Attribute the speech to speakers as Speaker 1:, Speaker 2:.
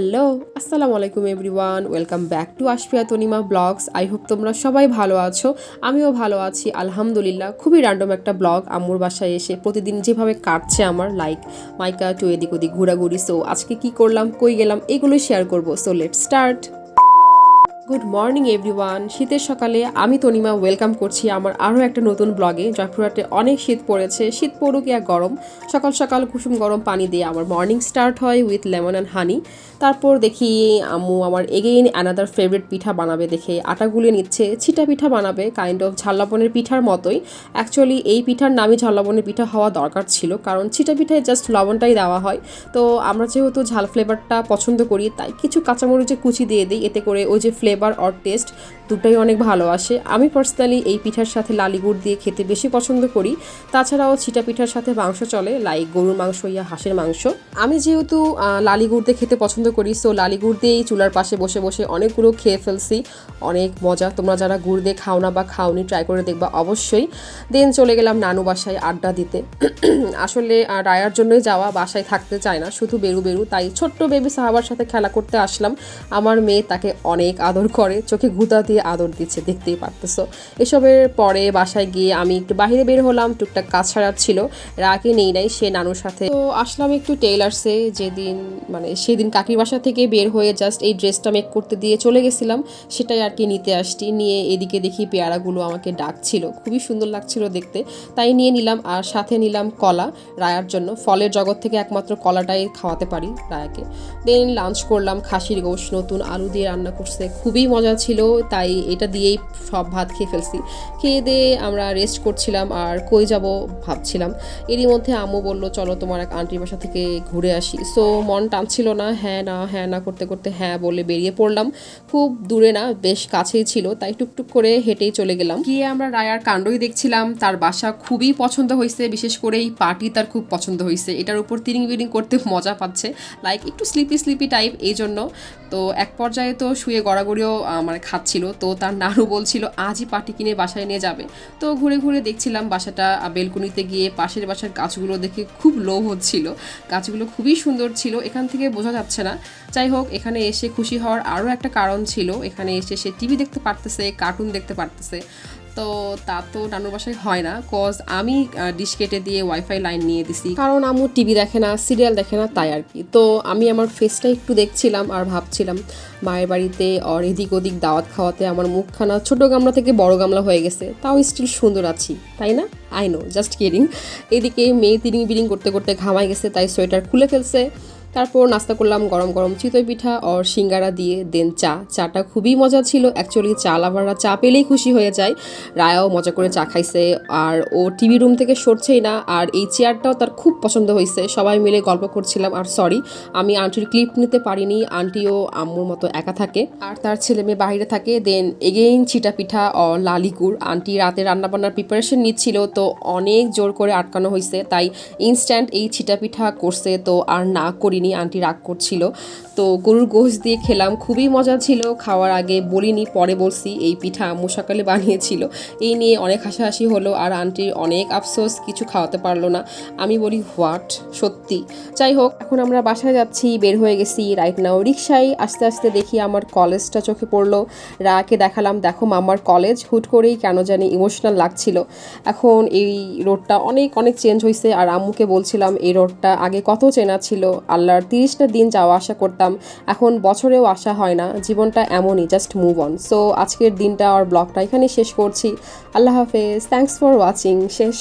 Speaker 1: Hello, আসসালামু আলাইকুম everyone, welcome back to Ashfia Tanima blogs. I hope তোমরা সবাই ভালো আছো, আমিও ভালো আছি আলহামদুলিল্লাহ। খুবই র্যান্ডম একটা ব্লগ, আম্মুর বাসায় এসে প্রতিদিন যেভাবে কাটছে আমার, লাইক মাইকা টু এদিক ওদিক ঘোরাঘুরি। সো আজকে কি করলাম, কই গেলাম, এগুলোই শেয়ার করবো। So let's start. Good morning everyone. শীতের সকালে আমি তনিমা ওয়েলকাম করছি আমার আরও একটা নতুন ব্লগে। জয়পুরহাটে অনেক শীত পড়েছে, শীত পড়ুক ইয়া গরম, সকাল সকাল কুসুম গরম পানি দিয়ে আমার মর্নিং স্টার্ট হয় উইথ লেমন অ্যান্ড হানি। তারপর দেখি আম্মু আমার এগেইন অ্যানাদার ফেভারিট পিঠা বানাবে, দেখে আটা গুলে নিচ্ছে, ছিটা পিঠা বানাবে, কাইন্ড অফ ঝাল্লাবনের পিঠার মতোই। অ্যাকচুয়ালি এই পিঠার নামই ঝাল্লাবনের পিঠা হওয়া দরকার ছিল, কারণ ছিটা পিঠায় জাস্ট লবণটাই দেওয়া হয়। তো আমরা যেহেতু ঝাল ফ্লেভারটা পছন্দ করি, তাই কিছু কাঁচামরিচের কুচি দিয়ে দিই, এতে করে ওই যে ফ্লেভার অর টেস্ট দুটোই অনেক ভালো আসে। আমি পার্সোনালি এই পিঠার সাথে লালি গুড় দিয়ে খেতে বেশি পছন্দ করি। তাছাড়াও ছিটা পিঠার সাথে মাংস চলে, লাইক গরুর মাংস ইয়া হাঁসের মাংস। আমি যেহেতু লালি গুড় দিয়ে খেতে পছন্দ করি, সো লালি গুড় দিয়েই চুলার পাশে বসে বসে অনেকগুলো খেয়ে ফেলছি। অনেক মজা, তোমরা যারা গুড় দিয়ে খাও না বা খাওনি ট্রাই করে দেখবা অবশ্যই। দেন চলে গেলাম নানু বাসায় আড্ডা দিতে। আসলে রায়ার জন্যই যাওয়া, বাসায় থাকতে চায় না, শুধু বেরু বেরু, তাই ছোট্ট বেবি সাহাবার সাথে খেলা করতে আসলাম। আমার মেয়ে তাকে অনেক আদর করে, চোখে গুঁতা দিয়ে আদর দিচ্ছে, দেখতেই পারতেছো। এসবের পরে বাসায় গিয়ে আমি একটু বাইরে বের হলাম, টুকটাক কাজ ছাড়ার ছিল, রাগে নেই নাই, সে নানুর সাথে। তো আসলাম একটু টেইলার্সে, যেদিন মানে সেদিন কাকির বাসা থেকে বের হয়ে জাস্ট এই ড্রেসটা মেক করতে দিয়ে চলে গেছিলাম, সেটাই আর কি নিতে আসছি। নিয়ে এদিকে দেখি পেয়ারাগুলো আমাকে ডাকছিল, খুবই সুন্দর লাগছিল দেখতে, তাই নিয়ে নিলাম। আর সাথে নিলাম কলা, রায়ার জন্য। ফলের জগৎ থেকে একমাত্র কলাটাই খাওয়াতে পারি রায়াকে। দেন লাঞ্চ করলাম, খাসির গোশত নতুন আলু দিয়ে রান্না করছে, খুবই মজা ছিল, তাই এটা দিয়েই সব ভাত খেয়ে ফেলছি। খেয়ে দিয়ে আমরা রেস্ট করছিলাম আর কই যাব ভাবছিলাম। এরই মধ্যে আম্মু বললো চলো তোমার এক আন্টির বাসা থেকে ঘুরে আসি। সো মন টানছিল না, হ্যাঁ না করতে করতে হ্যাঁ বলে বেরিয়ে পড়লাম। খুব দূরে না, বেশ কাছেই ছিল, তাই টুকটুক করে হেঁটেই চলে গেলাম। গিয়ে আমরা রায়ার কাণ্ডই দেখছিলাম। তার বাসা খুবই পছন্দ হয়েছে, বিশেষ করে এই পার্টি তার খুব পছন্দ হয়েছে। এটার উপর তিরিং বিরিং করতে মজা পাচ্ছে, লাইক একটু স্লিপি টাইপ, এই জন্য। তো এক পর্যায়ে তো শুয়ে গড়াগড়িও মানে খাচ্ছিল। তো তার নানু বলছিল আজই পাটি কিনে বাসায় নিয়ে যাবে। তো ঘুরে ঘুরে দেখছিলাম বাসাটা, বেলকনিতে গিয়ে পাশের বাসার গাছগুলো দেখে খুব লোভ হচ্ছিল। গাছগুলো খুবই সুন্দর ছিল, এখান থেকে বোঝা যাচ্ছে না। যাই হোক, এখানে এসে খুশি হওয়ার আরও একটা কারণ ছিল, এখানে এসে সে টিভি দেখতে পারতেছে, কার্টুন দেখতে পারতেছে। তো তা তো নানুর বাসায় হয় না, কজ আমি ডিশ কেটে দিয়ে ওয়াইফাই লাইন নিয়ে দিছি, কারণ আম্মু টিভি দেখে না, সিরিয়াল দেখে না, তাই আর কি। তো আমি আমার ফেসটা একটু দেখছিলাম আর ভাবছিলাম মায়ের বাড়িতে আর এদিক ওদিক দাওয়াত খাওয়াতে আমার মুখখানা ছোট গামলা থেকে বড় গামলা হয়ে গেছে, তাও স্টিল সুন্দর আছি, তাই না? I know, just kidding. এদিকে মেয়ে তিরিং বিরিং করতে করতে ঘামাই গেছে, তাই সোয়েটার খুলে ফেলছে। তারপর নাস্তা করলাম গরম গরম চিতই পিঠা আর সিঙ্গারা দিয়ে। দেন চাটা খুবই মজা ছিল। অ্যাকচুয়ালি চা লাভাররা চা পেলেই খুশি হয়ে যায়। রায়াও মজা করে চা খাইছে, আর ও টিভি রুম থেকে সরছেই না। আর এই চেয়ারটাও তার খুব পছন্দ হয়েছে। সবাই মিলে গল্প করছিলাম। আর সরি, আমি আন্টির ক্লিপ নিতে পারিনি, আন্টিও আম্মুর মতো একা থাকে আর তার ছেলে মেয়ে বাইরে থাকে। দেন এগেইন চিটা পিঠা ও লালিগুড়। আন্টি রাতে রান্নাবান্নার প্রিপারেশন নিচ্ছিল, তো অনেক জোর করে আটকানো হয়েছে, তাই ইনস্ট্যান্ট এই চিটা পিঠা করছে। তো আর না করিনি, আন্টি রাগ করছিল। তো গরুর গোশত দিয়ে খেলাম, খুবই মজা ছিল। খাওয়ার আগে বলিনি, পরে বলছি এই পিঠা আম্মু সকালে বানিয়েছিল। এই নিয়ে অনেক হাসাহাসি হলো, আর আন্টির অনেক আফসোস, কিছু খাওয়াতে পারলো না। আমি বলি হোয়াট, সত্যি। যাই হোক, এখন আমরা বাসায় যাচ্ছি, বের হয়ে গেছি রাইট নাও রিক্সায়। আস্তে আস্তে দেখি আমার কলেজটা চোখে পড়লো। রাকে দেখালাম দেখো মামার কলেজ। হুট করেই কেন জানি ইমোশনাল লাগছিল। এখন এই রোডটা অনেক অনেক চেঞ্জ হয়েছে, আর আম্মুকে বলছিলাম এই রোডটা আগে কত চেনা ছিল। আল্লাহর 30টা দিন যাওয়া আসা করতাম, এখন বছরেও আসা হয় না। জীবনটা এমনই, জাস্ট মুভ অন। সো আজকের দিনটা আর ব্লগটা এখানেই শেষ করছি। আল্লাহ হাফেজ, থ্যাঙ্কস ফর ওয়াচিং। শেষ।